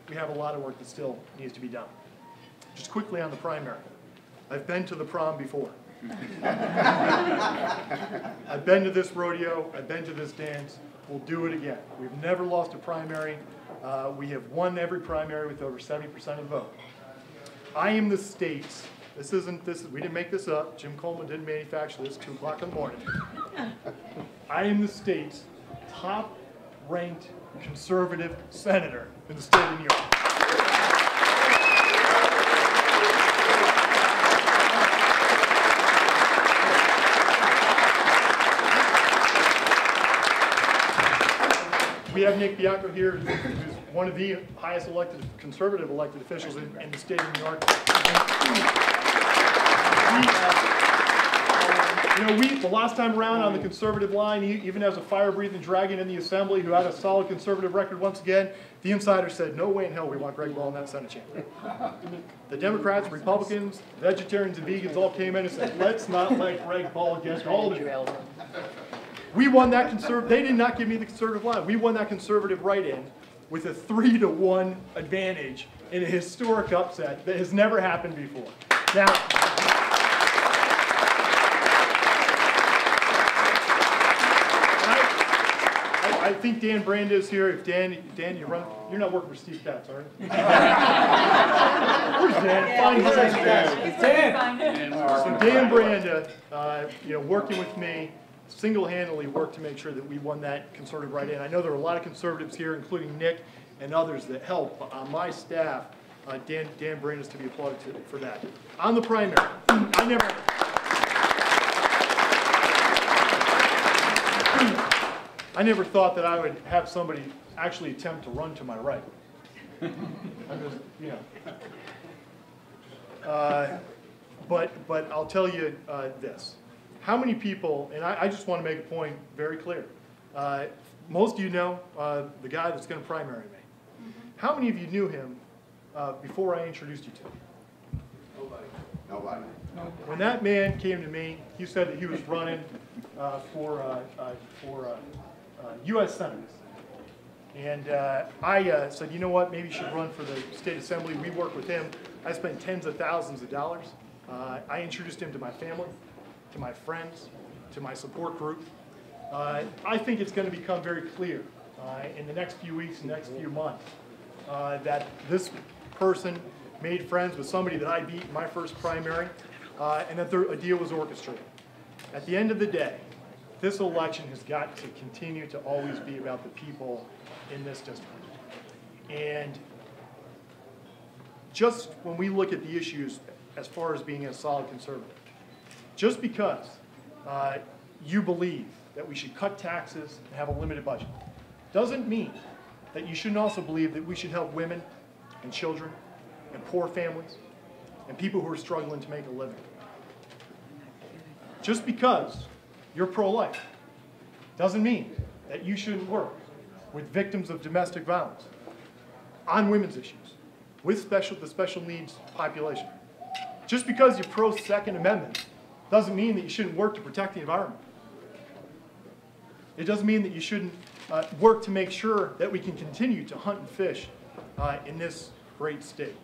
we have a lot of work that still needs to be done. Just quickly on the primary. I've been to the prom before. I've been to this rodeo. I've been to this dance. We'll do it again. We've never lost a primary. We have won every primary with over 70% of the vote. I am the state's, we didn't make this up. Jim Coleman didn't manufacture this, 2 o'clock in the morning. I am the state's top-ranked conservative senator in the state of New York. We have Nick Bianco here, who's one of the highest conservative elected officials in the state of New York. The last time around on the conservative line, even as a fire-breathing dragon in the assembly who had a solid conservative record once again, the insider said, no way in hell we want Greg Ball in that Senate chamber. The Democrats, Republicans, vegetarians, and vegans all came in and said, let's not let Greg Ball get all of it. We won that they did not give me the conservative line. We won that conservative write-in with a 3-to-1 advantage in a historic upset that has never happened before. Now, I think Dan Branda is here. If Dan, you're not working for Steve Katz, are you? Where's Dan? It's Dan. So Dan Branda, working with me, single-handedly worked to make sure that we won that conservative write-in. I know there are a lot of conservatives here, including Nick and others that help. On my staff, Dan Brand is to be applauded for that. On the primary, I never thought that I would have somebody actually attempt to run to my right. But I'll tell you this. How many people, and I just want to make a point very clear. Most of you know the guy that's going to primary me. How many of you knew him before I introduced you to him? Nobody. When that man came to me, he said that he was running for U.S. Senate. And I said, you know what, maybe you should run for the state assembly. We work with him. I spent tens of thousands of dollars. I introduced him to my family, to my friends, to my support group. I think it's going to become very clear in the next few weeks, next few months, that this person made friends with somebody that I beat in my first primary, and that a deal was orchestrated. At the end of the day, this election has got to continue to always be about the people in this district. And just when we look at the issues as far as being a solid conservative, just because you believe that we should cut taxes and have a limited budget doesn't mean that you shouldn't also believe that we should help women and children and poor families and people who are struggling to make a living. Just because you're pro-life doesn't mean that you shouldn't work with victims of domestic violence on women's issues, with the special needs population. Just because you're pro-Second Amendment doesn't mean that you shouldn't work to protect the environment. It doesn't mean that you shouldn't work to make sure that we can continue to hunt and fish in this great state.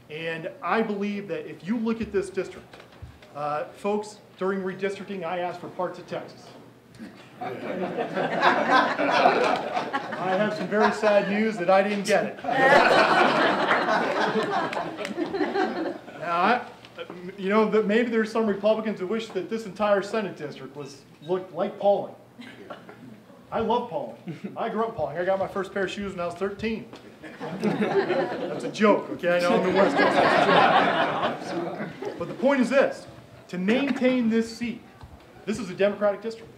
And I believe that if you look at this district, folks, during redistricting, I asked for parts of Texas. I have some very sad news that I didn't get it. Now, maybe there's some Republicans who wish that this entire Senate district looked like Pauling. I love Pauling. I grew up in Pauling. I got my first pair of shoes when I was 13. That's a joke, okay? I know I'm in West Coast. That's a joke. But the point is this. To maintain this seat, this is a Democratic district.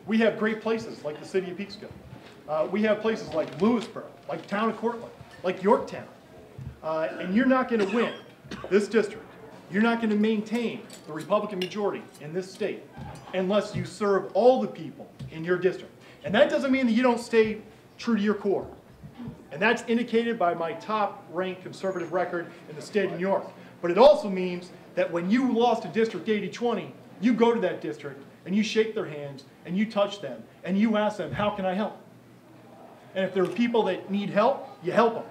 We have great places like the city of Peekskill. We have places like Lewisboro, like the town of Cortland, like Yorktown. And you're not going to win this district. You're not going to maintain the Republican majority in this state unless you serve all the people in your district. And that doesn't mean that you don't stay true to your core. And that's indicated by my top-ranked conservative record in the state of New York. But it also means that when you lost to District 80-20, you go to that district and you shake their hands and you touch them and you ask them, how can I help? And if there are people that need help, you help them.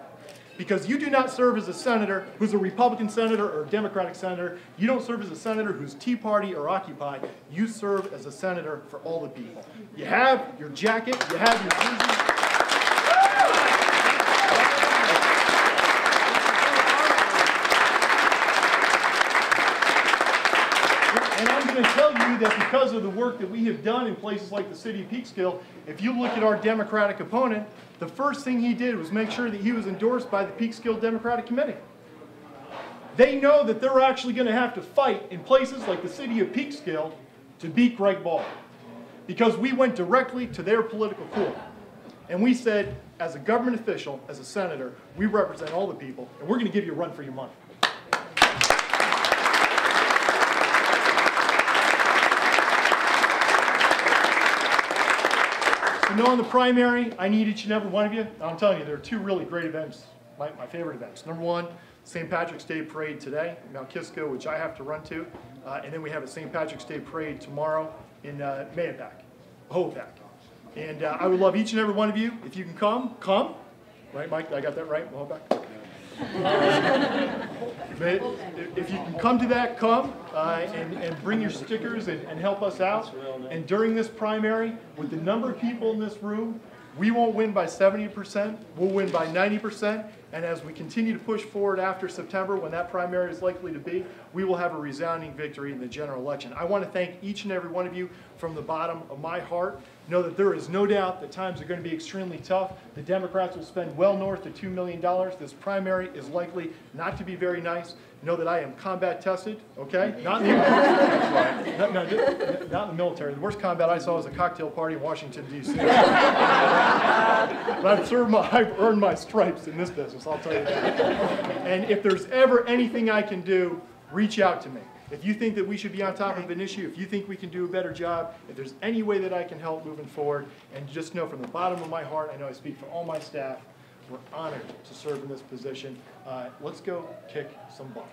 Because you do not serve as a senator who's a Republican senator or a Democratic senator. You don't serve as a senator who's Tea Party or Occupy. You serve as a senator for all the people. You have your jacket, you have your jersey. And I'm going to tell you that because of the work that we have done in places like the city of Peekskill, if you look at our Democratic opponent, the first thing he did was make sure that he was endorsed by the Peekskill Democratic Committee. They know that they're actually going to have to fight in places like the city of Peekskill to beat Greg Ball. Because we went directly to their political core. And we said, as a government official, as a senator, we represent all the people, and we're going to give you a run for your money. No, in the primary, I need each and every one of you. I'm telling you, there are two really great events, my favorite events. Number one, St. Patrick's Day Parade today in Mount Kisco, which I have to run to. And then we have a St. Patrick's Day Parade tomorrow in Hohopac. And I would love each and every one of you, if you can come. Right, Mike? I got that right? Hohopac? If you can come to that, come and bring your stickers and help us out. And during this primary, with the number of people in this room, we won't win by 70%, we'll win by 90%. And as we continue to push forward after September, when that primary is likely to be, we will have a resounding victory in the general election. I want to thank each and every one of you from the bottom of my heart. Know that there is no doubt that times are going to be extremely tough. The Democrats will spend well north of $2 million. This primary is likely not to be very nice. Know that I am combat tested, okay? Not in the military. Not in the military. The worst combat I saw was a cocktail party in Washington, D.C. But I've earned my stripes in this business, I'll tell you that. And if there's ever anything I can do, reach out to me. If you think that we should be on top of an issue, if you think we can do a better job, if there's any way that I can help moving forward, and just know from the bottom of my heart, I know I speak for all my staff, we're honored to serve in this position. Let's go kick some butt.